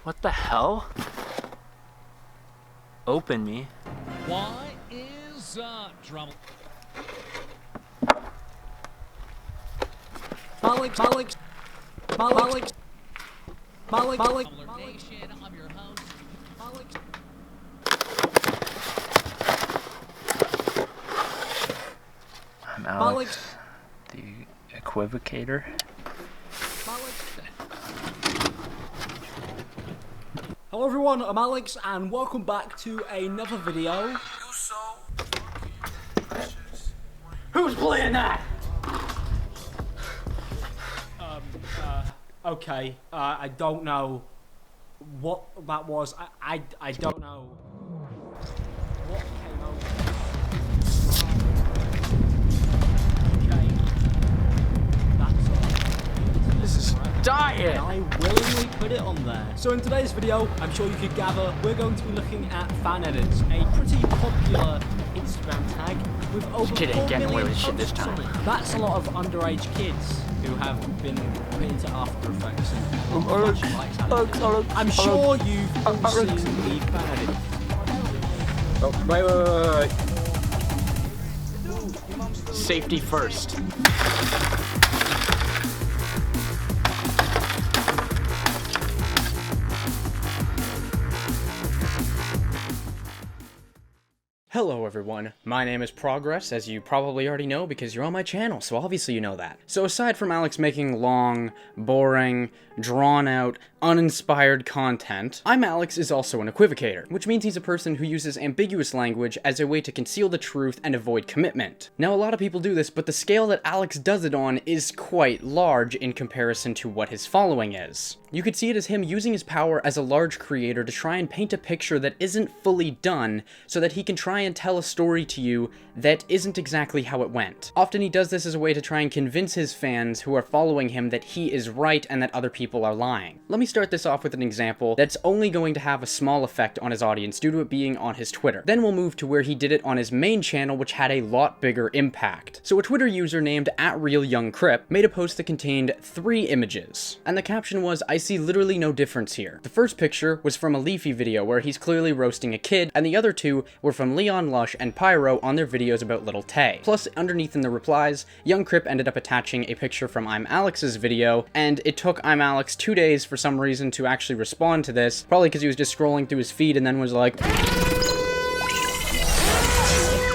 What the hell? Open me. Why is drama? Imallexx. I'm your host. I'm Alex, the Equivocator. Hello everyone, I'm Alex and welcome back to another video. Who's playing that? Okay, I don't know what that was. I don't know what came over. Okay, that's all. This is dying. I willingly put it on there. So in today's video, I'm sure you could gather, we're going to be looking at fan edits, a pretty popular Instagram tag with over 4 getting away million with shit this posts on time. it. That's a lot of underage kids who have been put into After Effects and flashing lights out of it. I'm sure you've all seen the fan edit. Oh, wait. Safety first. Hello everyone, my name is Progress, as you probably already know because you're on my channel, so obviously you know that. So aside from Alex making long, boring, drawn-out, uninspired content, Imallexx is also an equivocator, which means he's a person who uses ambiguous language as a way to conceal the truth and avoid commitment. Now a lot of people do this, but the scale that Alex does it on is quite large in comparison to what his following is. You could see it as him using his power as a large creator to try and paint a picture that isn't fully done, so that he can try and tell a story to you that isn't exactly how it went. Often he does this as a way to try and convince his fans who are following him that he is right and that other people are lying. Let me start this off with an example that's only going to have a small effect on his audience due to it being on his Twitter. Then we'll move to where he did it on his main channel, which had a lot bigger impact. So a Twitter user named @RealYoungCrip made a post that contained 3 images, and the caption was, "I see literally no difference here." The first picture was from a Leafy video where he's clearly roasting a kid, and the other 2 were from Leon Lush and Pyro on their videos about Little Tay. Plus, underneath in the replies, Young Crip ended up attaching a picture from Imallexx's video, and it took Imallexx 2 days for some reason to actually respond to this, probably because he was just scrolling through his feed and then was like...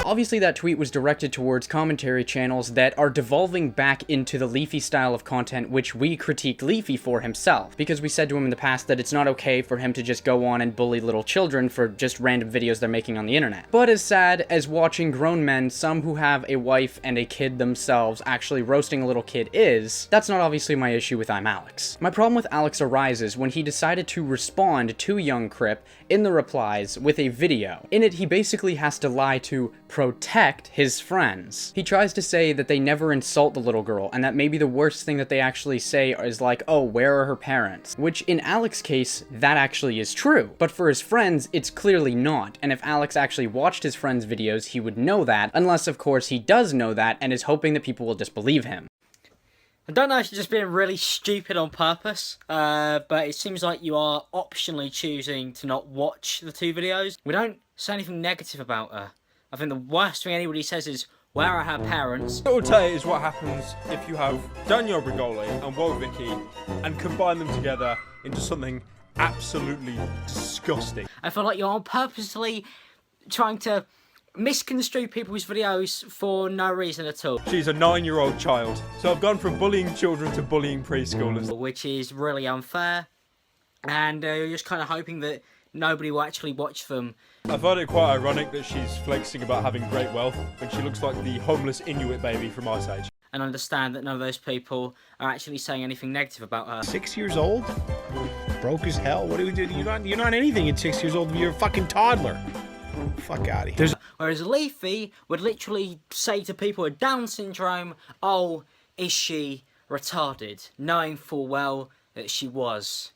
Obviously that tweet was directed towards commentary channels that are devolving back into the Leafy style of content which we critique Leafy for himself, because we said to him in the past that it's not okay for him to just go on and bully little children for just random videos they're making on the internet. But as sad as watching grown men, some who have a wife and a kid themselves, actually roasting a little kid is, that's not obviously my issue with Imallexx. My problem with Alex arises when he decided to respond to Young Crip in the replies with a video. In it, he basically has to lie to protect his friends. He tries to say that they never insult the little girl, and that maybe the worst thing that they actually say is like, oh, where are her parents? Which, in Alex's case, that actually is true. But for his friends, it's clearly not, and if Alex actually watched his friends' videos, he would know that, unless, of course, he does know that, and is hoping that people will disbelieve him. I don't know if you're just being really stupid on purpose, but it seems like you are optionally choosing to not watch the 2 videos. We don't say anything negative about her. I think the worst thing anybody says is, where are her parents? Little Tay is what happens if you have Daniel Brigoli and Woe Vicky and combine them together into something absolutely disgusting. I feel like you're purposely trying to misconstrue people's videos for no reason at all. She's a 9-year-old child, so I've gone from bullying children to bullying preschoolers. Which is really unfair, and you're just kind of hoping that nobody will actually watch them. I find it quite ironic that she's flexing about having great wealth when she looks like the homeless Inuit baby from Ice Age. And understand that none of those people are actually saying anything negative about her. 6 years old? Broke as hell? What do we do? You're not anything at 6 years old. You're a fucking toddler. Fuck out of here. Whereas Leafy would literally say to people with Down syndrome, oh, is she retarded? Knowing full well that she was.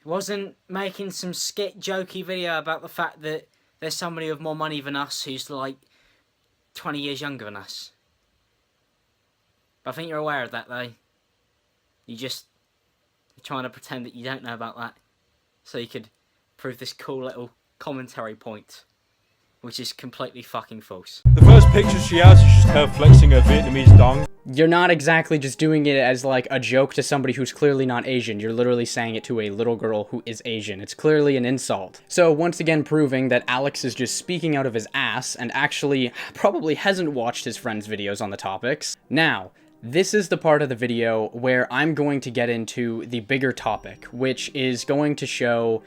He wasn't making some skit jokey video about the fact that there's somebody with more money than us who's like 20 years younger than us. But I think you're aware of that though. You're trying to pretend that you don't know about that. so you could prove this cool little commentary point, which is completely fucking false. The first picture she has is just her flexing her Vietnamese dong. You're not exactly just doing it as like a joke to somebody who's clearly not Asian. You're literally saying it to a little girl who is Asian. It's clearly an insult. So once again proving that Alex is just speaking out of his ass and actually probably hasn't watched his friends' videos on the topics. Now, this is the part of the video where I'm going to get into the bigger topic, which is going to show,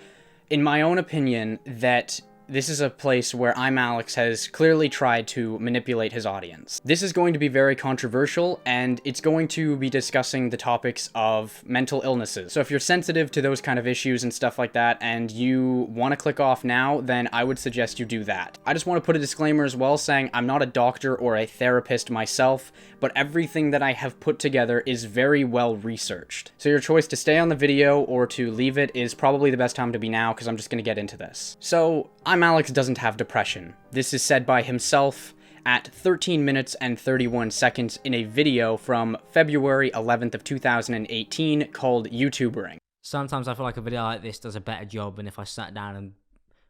in my own opinion, that this is a place where Imallexx has clearly tried to manipulate his audience. This is going to be very controversial, and it's going to be discussing the topics of mental illnesses. So if you're sensitive to those kind of issues and stuff like that, and you want to click off now, then I would suggest you do that. I just want to put a disclaimer as well, saying I'm not a doctor or a therapist myself, but everything that I have put together is very well researched. So your choice to stay on the video or to leave it is probably the best time to be now, because I'm just going to get into this. So, Imallexx doesn't have depression. This is said by himself at 13 minutes and 31 seconds in a video from February 11th of 2018 called YouTubering. Sometimes I feel like a video like this does a better job than if I sat down and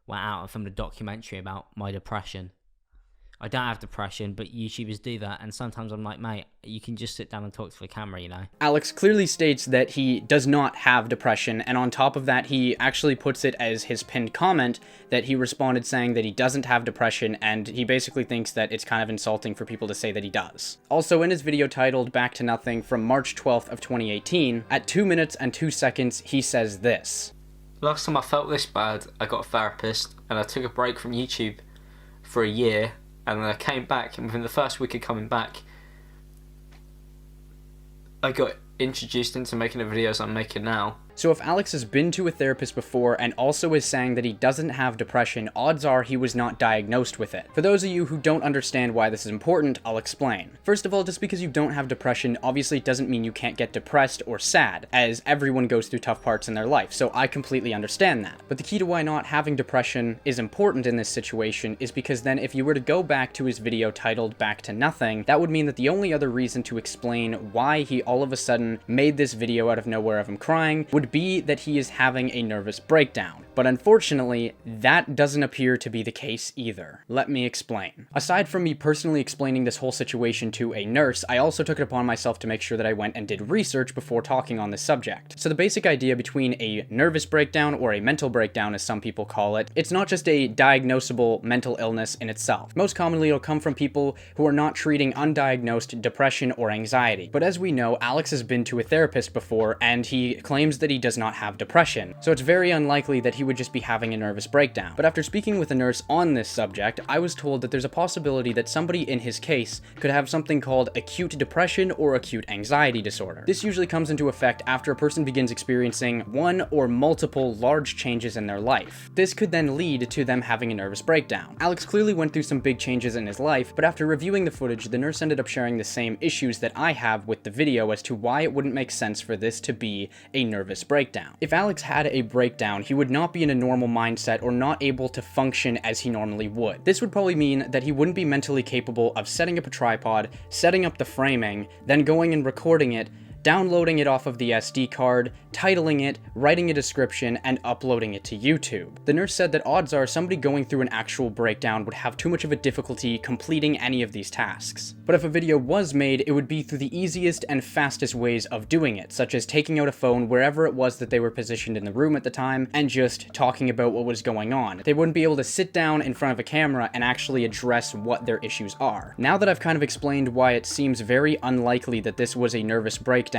went out and filmed a documentary about my depression. I don't have depression, but YouTubers do that, and sometimes I'm like, mate, you can just sit down and talk to the camera, you know? Alex clearly states that he does not have depression, and on top of that, he actually puts it as his pinned comment that he responded saying that he doesn't have depression, and he basically thinks that it's kind of insulting for people to say that he does. Also, in his video titled Back to Nothing from March 12th of 2018, at 2 minutes and 2 seconds, he says this. Last time I felt this bad, I got a therapist, and I took a break from YouTube for a year, and then I came back, and within the first week of coming back, I got introduced into making the videos I'm making now. So if Alex has been to a therapist before and also is saying that he doesn't have depression, odds are he was not diagnosed with it. For those of you who don't understand why this is important, I'll explain. First of all, just because you don't have depression obviously doesn't mean you can't get depressed or sad, as everyone goes through tough parts in their life, so I completely understand that. But the key to why not having depression is important in this situation is because then if you were to go back to his video titled Back to Nothing, that would mean that the only other reason to explain why he all of a sudden made this video out of nowhere of him crying would be that he is having a nervous breakdown. But unfortunately, that doesn't appear to be the case either. Let me explain. Aside from me personally explaining this whole situation to a nurse, I also took it upon myself to make sure that I went and did research before talking on this subject. So the basic idea between a nervous breakdown, or a mental breakdown as some people call it, it's not just a diagnosable mental illness in itself. Most commonly it'll come from people who are not treating undiagnosed depression or anxiety. But as we know, Alex has been to a therapist before, and he claims that he does not have depression. So it's very unlikely that he would just be having a nervous breakdown. But after speaking with a nurse on this subject, I was told that there's a possibility that somebody in his case could have something called acute depression or acute anxiety disorder. This usually comes into effect after a person begins experiencing one or multiple large changes in their life. This could then lead to them having a nervous breakdown. Alex clearly went through some big changes in his life, but after reviewing the footage, the nurse ended up sharing the same issues that I have with the video as to why it wouldn't make sense for this to be a nervous breakdown. If Alex had a breakdown, he would not be in a normal mindset or not able to function as he normally would. This would probably mean that he wouldn't be mentally capable of setting up a tripod, setting up the framing, then going and recording it, downloading it off of the SD card, titling it, writing a description, and uploading it to YouTube. The nurse said that odds are somebody going through an actual breakdown would have too much of a difficulty completing any of these tasks. But if a video was made, it would be through the easiest and fastest ways of doing it, such as taking out a phone wherever it was that they were positioned in the room at the time, and just talking about what was going on. They wouldn't be able to sit down in front of a camera and actually address what their issues are. Now that I've kind of explained why it seems very unlikely that this was a nervous breakdown,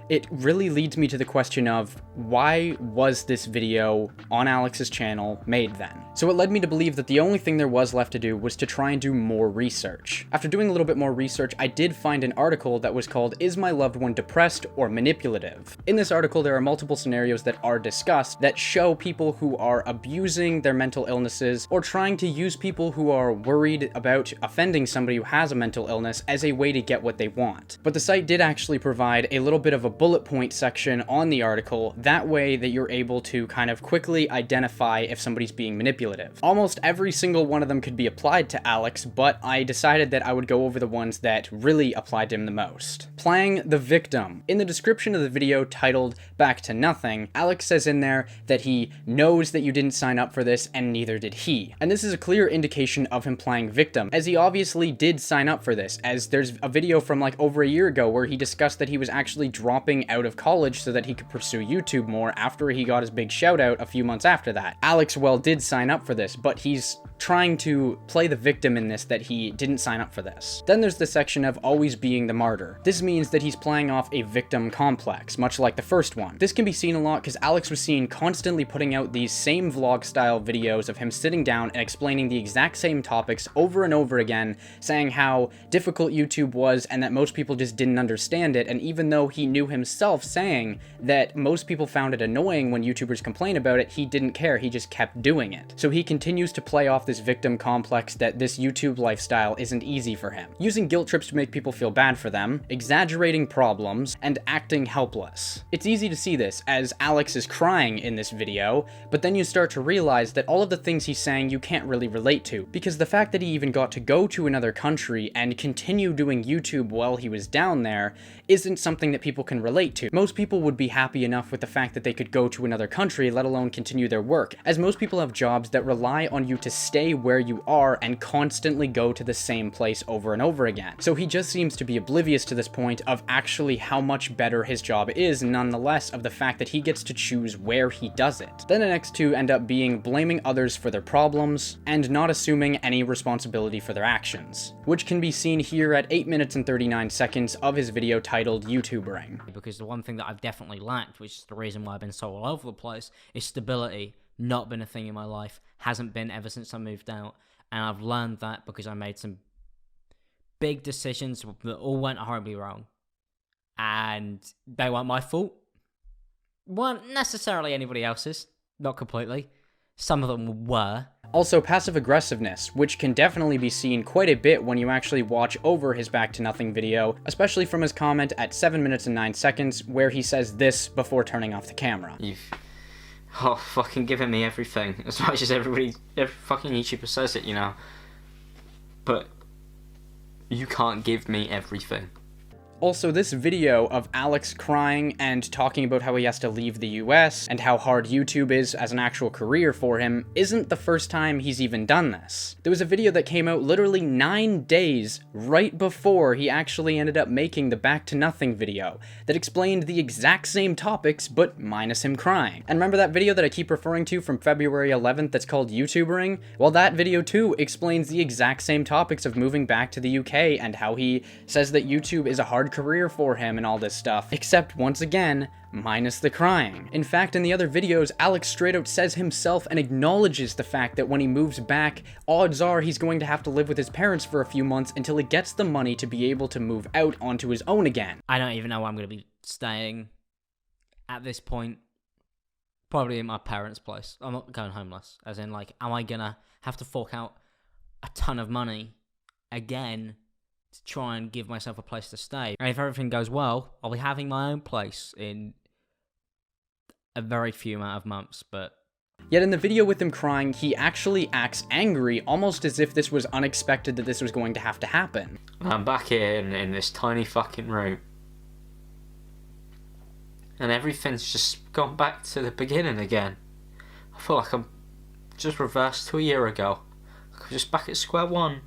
it really leads me to the question of why was this video on Alex's channel made then? So it led me to believe that the only thing there was left to do was to try and do more research. After doing a little bit more research, I did find an article that was called "Is My Loved One Depressed or Manipulative?" In this article, there are multiple scenarios that are discussed that show people who are abusing their mental illnesses or trying to use people who are worried about offending somebody who has a mental illness as a way to get what they want. But the site did actually provide a little bit of a bullet point section on the article. That way that you're able to kind of quickly identify if somebody's being manipulative. Almost every single one of them could be applied to Alex, but I decided that I would go over the ones that really applied to him the most. Playing the victim. In the description of the video titled Back to Nothing, Alex says in there that he knows that you didn't sign up for this and neither did he. And this is a clear indication of him playing victim, as he obviously did sign up for this, as there's a video from like over a year ago where he discussed that he was actually dropping out of college so that he could pursue YouTube more after he got his big shout out a few months after that. Alex, well, did sign up for this, but he's trying to play the victim in this, that he didn't sign up for this. Then there's the section of always being the martyr. This means that he's playing off a victim complex, much like the first one. This can be seen a lot because Alex was seen constantly putting out these same vlog style videos of him sitting down and explaining the exact same topics over and over again, saying how difficult YouTube was and that most people just didn't understand it, and even though he knew himself saying that most people found it annoying when YouTubers complain about it, he didn't care, he just kept doing it. So he continues to play off this victim complex that this YouTube lifestyle isn't easy for him, using guilt trips to make people feel bad for them, exaggerating problems, and acting helpless. It's easy to see this as Alex is crying in this video, but then you start to realize that all of the things he's saying you can't really relate to, because the fact that he even got to go to another country and continue doing YouTube while he was down there isn't something that people can relate to. Most people would be happy enough with the fact that they could go to another country, let alone continue their work, as most people have jobs that rely on you to stay where you are and constantly go to the same place over and over again. So he just seems to be oblivious to this point of actually how much better his job is, nonetheless, of the fact that he gets to choose where he does it. Then the next two end up being blaming others for their problems and not assuming any responsibility for their actions, which can be seen here at 8 minutes and 39 seconds of his video titled YouTubering. Because the one thing that I've definitely lacked, which is the reason why I've been so all over the place, is stability. Not been a thing in my life, hasn't been ever since I moved out, and I've learned that because I made some big decisions that all went horribly wrong, and they weren't my fault, weren't necessarily anybody else's, not completely, some of them were. Also, passive aggressiveness, which can definitely be seen quite a bit when you actually watch over his Back to Nothing video, especially from his comment at 7 minutes and 9 seconds, where he says this before turning off the camera. You've fucking given me everything, as much as every fucking YouTuber says it, you know. But you can't give me everything. Also, this video of Alex crying and talking about how he has to leave the US and how hard YouTube is as an actual career for him isn't the first time he's even done this. There was a video that came out literally 9 days right before he actually ended up making the Back to Nothing video that explained the exact same topics but minus him crying. And remember that video that I keep referring to from February 11th that's called YouTubering? Well, that video too explains the exact same topics of moving back to the UK and how he says that YouTube is a hard career for him and all this stuff, except once again, minus the crying. In fact, in the other videos, Alex straight out says himself and acknowledges the fact that when he moves back, odds are he's going to have to live with his parents for a few months until he gets the money to be able to move out onto his own again. I don't even know where I'm going to be staying at this point. Probably in my parents' place. I'm not going homeless. As in, like, am I going to have to fork out a ton of money again to try and give myself a place to stay? And if everything goes well, I'll be having my own place in a very few amount of months, but... Yet in the video with him crying, he actually acts angry, almost as if this was unexpected that this was going to have to happen. I'm back here in this tiny fucking room, and everything's just gone back to the beginning again. I feel like I'm just reversed to a year ago. I'm just back at square one.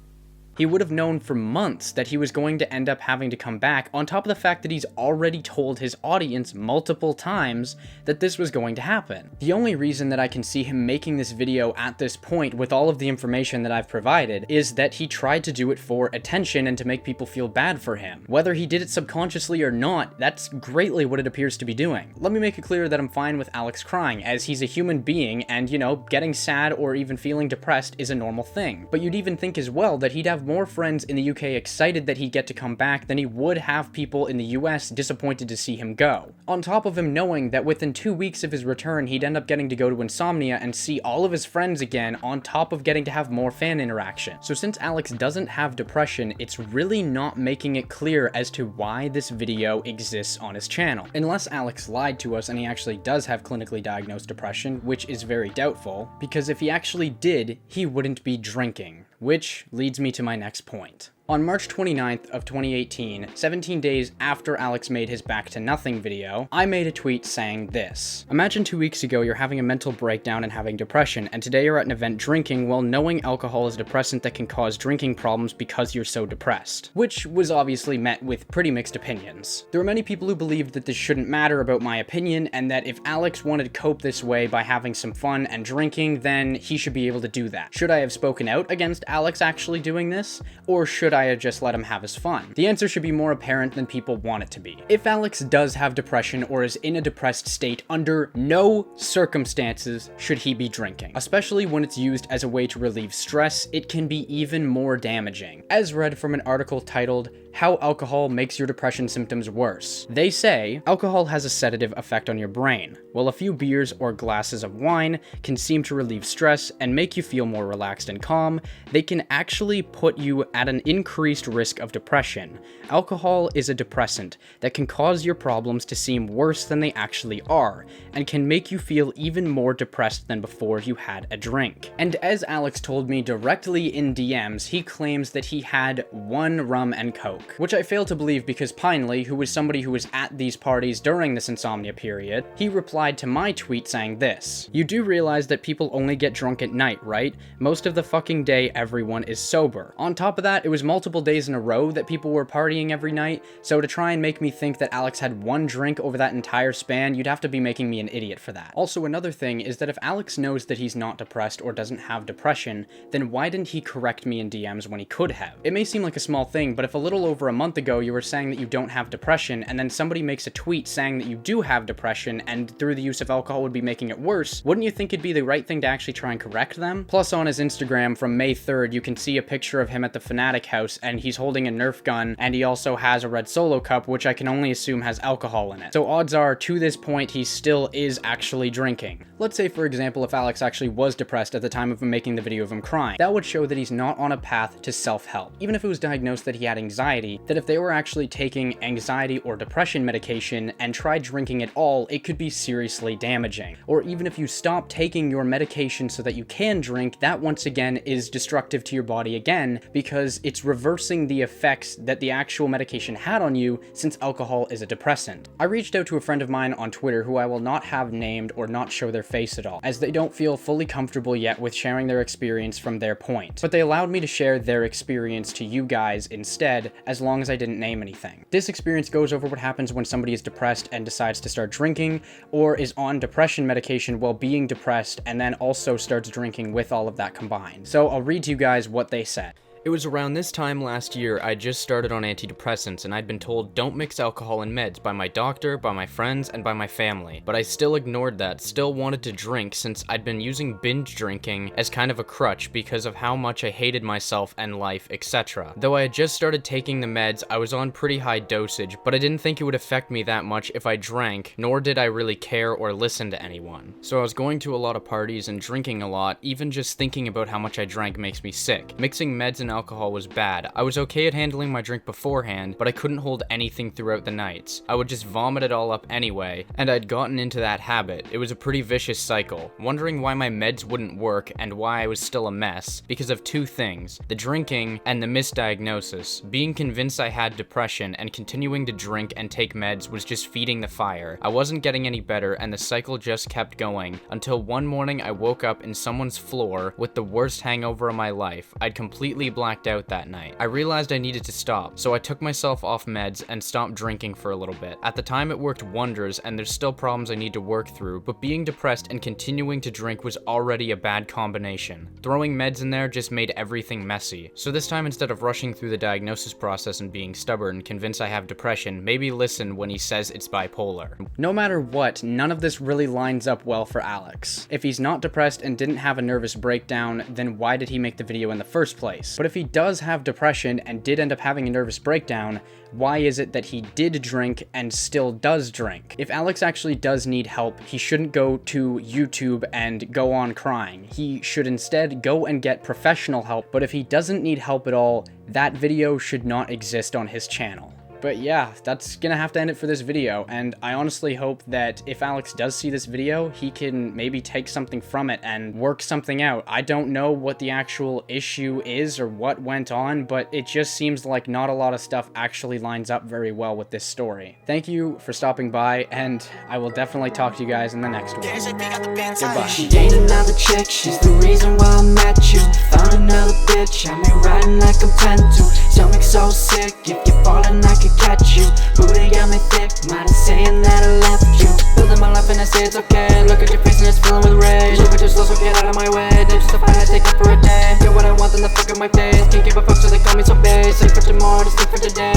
He would have known for months that he was going to end up having to come back, on top of the fact that he's already told his audience multiple times that this was going to happen. The only reason that I can see him making this video at this point with all of the information that I've provided is that he tried to do it for attention and to make people feel bad for him. Whether he did it subconsciously or not, that's greatly what it appears to be doing. Let me make it clear that I'm fine with Alex crying, as he's a human being and, you know, getting sad or even feeling depressed is a normal thing. But you'd even think as well that he'd have have more friends in the UK excited that he'd get to come back than he would have people in the US disappointed to see him go. On top of him knowing that within 2 weeks of his return, he'd end up getting to go to Insomnia and see all of his friends again, on top of getting to have more fan interaction. So since Alex doesn't have depression, it's really not making it clear as to why this video exists on his channel. Unless Alex lied to us and he actually does have clinically diagnosed depression, which is very doubtful, because if he actually did, he wouldn't be drinking. Which leads me to my next point. On March 29th of 2018, 17 days after Alex made his Back to Nothing video, I made a tweet saying this. Imagine 2 weeks ago you're having a mental breakdown and having depression, and today you're at an event drinking while knowing alcohol is a depressant that can cause drinking problems because you're so depressed. Which was obviously met with pretty mixed opinions. There were many people who believed that this shouldn't matter about my opinion, and that if Alex wanted to cope this way by having some fun and drinking, then he should be able to do that. Should I have spoken out against Alex actually doing this? Or should I have just let him have his fun? The answer should be more apparent than people want it to be. If Alex does have depression or is in a depressed state, under no circumstances should he be drinking. Especially when it's used as a way to relieve stress, it can be even more damaging. As read from an article titled, "How Alcohol Makes Your Depression Symptoms Worse." They say, alcohol has a sedative effect on your brain. While a few beers or glasses of wine can seem to relieve stress and make you feel more relaxed and calm, they can actually put you at an increased risk of depression. Alcohol is a depressant that can cause your problems to seem worse than they actually are, and can make you feel even more depressed than before you had a drink. And as Alex told me directly in DMs, he claims that he had 1 rum and coke, which I fail to believe because Pinely, who was somebody who was at these parties during this insomnia period, he replied to my tweet saying this: "You do realize that people only get drunk at night, right? Most of the fucking day everyone is sober." On top of that, it was multiple days in a row that people were partying every night, so to try and make me think that Alex had 1 drink over that entire span, you'd have to be making me an idiot for that. Also, another thing is that if Alex knows that he's not depressed or doesn't have depression, then why didn't he correct me in DMs when he could have? It may seem like a small thing, but if a little over a month ago you were saying that you don't have depression, and then somebody makes a tweet saying that you do have depression and through the use of alcohol would be making it worse, wouldn't you think it'd be the right thing to actually try and correct them? Plus, on his Instagram from May 3rd, you can see a picture of him at the Fanatic house, and he's holding a Nerf gun, and he also has a red Solo cup, which I can only assume has alcohol in it. So odds are, to this point, he still is actually drinking. Let's say, for example, if Alex actually was depressed at the time of him making the video of him crying, that would show that he's not on a path to self-help. Even if it was diagnosed that he had anxiety, that if they were actually taking anxiety or depression medication and tried drinking at all, it could be seriously damaging. Or even if you stop taking your medication so that you can drink, that once again is destructive to your body again, because it's reversing the effects that the actual medication had on you, since alcohol is a depressant. I reached out to a friend of mine on Twitter who I will not have named or not show their face at all, as they don't feel fully comfortable yet with sharing their experience from their point. But they allowed me to share their experience to you guys instead, as long as I didn't name anything. This experience goes over what happens when somebody is depressed and decides to start drinking, or is on depression medication while being depressed and then also starts drinking with all of that combined. So I'll read to you guys what they said. It was around this time last year I just started on antidepressants, and I'd been told don't mix alcohol and meds by my doctor, by my friends, and by my family. But I still ignored that, still wanted to drink since I'd been using binge drinking as kind of a crutch because of how much I hated myself and life, etc. Though I had just started taking the meds, I was on pretty high dosage, but I didn't think it would affect me that much if I drank, nor did I really care or listen to anyone. So I was going to a lot of parties and drinking a lot, even just thinking about how much I drank makes me sick. Mixing meds and alcohol was bad. I was okay at handling my drink beforehand, but I couldn't hold anything throughout the nights. I would just vomit it all up anyway, and I'd gotten into that habit. It was a pretty vicious cycle, wondering why my meds wouldn't work and why I was still a mess, because of 2 things, the drinking and the misdiagnosis. Being convinced I had depression and continuing to drink and take meds was just feeding the fire. I wasn't getting any better, and the cycle just kept going, until one morning I woke up in someone's floor with the worst hangover of my life. I'd completely blacked out that night. I realized I needed to stop, so I took myself off meds and stopped drinking for a little bit. At the time it worked wonders, and there's still problems I need to work through, but being depressed and continuing to drink was already a bad combination. Throwing meds in there just made everything messy. So this time, instead of rushing through the diagnosis process and being stubborn, convinced I have depression, maybe listen when he says it's bipolar. No matter what, none of this really lines up well for Alex. If he's not depressed and didn't have a nervous breakdown, then why did he make the video in the first place? But if he does have depression and did end up having a nervous breakdown, why is it that he did drink and still does drink? If Alex actually does need help, he shouldn't go to YouTube and go on crying. He should instead go and get professional help, but if he doesn't need help at all, that video should not exist on his channel. But yeah, that's gonna have to end it for this video, and I honestly hope that if Alex does see this video, he can maybe take something from it and work something out. I don't know what the actual issue is or what went on, but it just seems like not a lot of stuff actually lines up very well with this story. Thank you for stopping by, and I will definitely talk to you guys in the next one. Goodbye. She ain't another chick, she's the reason why I met you. Found another bitch, I'm riding like I'm 10 to. Stomach so sick, if you're falling I could catch you. Booty got me thick, mind is saying that I left you. Building my life and I say it's okay. Look at your face and it's filling with rage. Look at your slow, so get out of my way. They just a fight, I take it for a day. Get what I want, then the fuck in my face. Can't give a fuck, so they call me so base. Sleep for tomorrow, to sleep for today.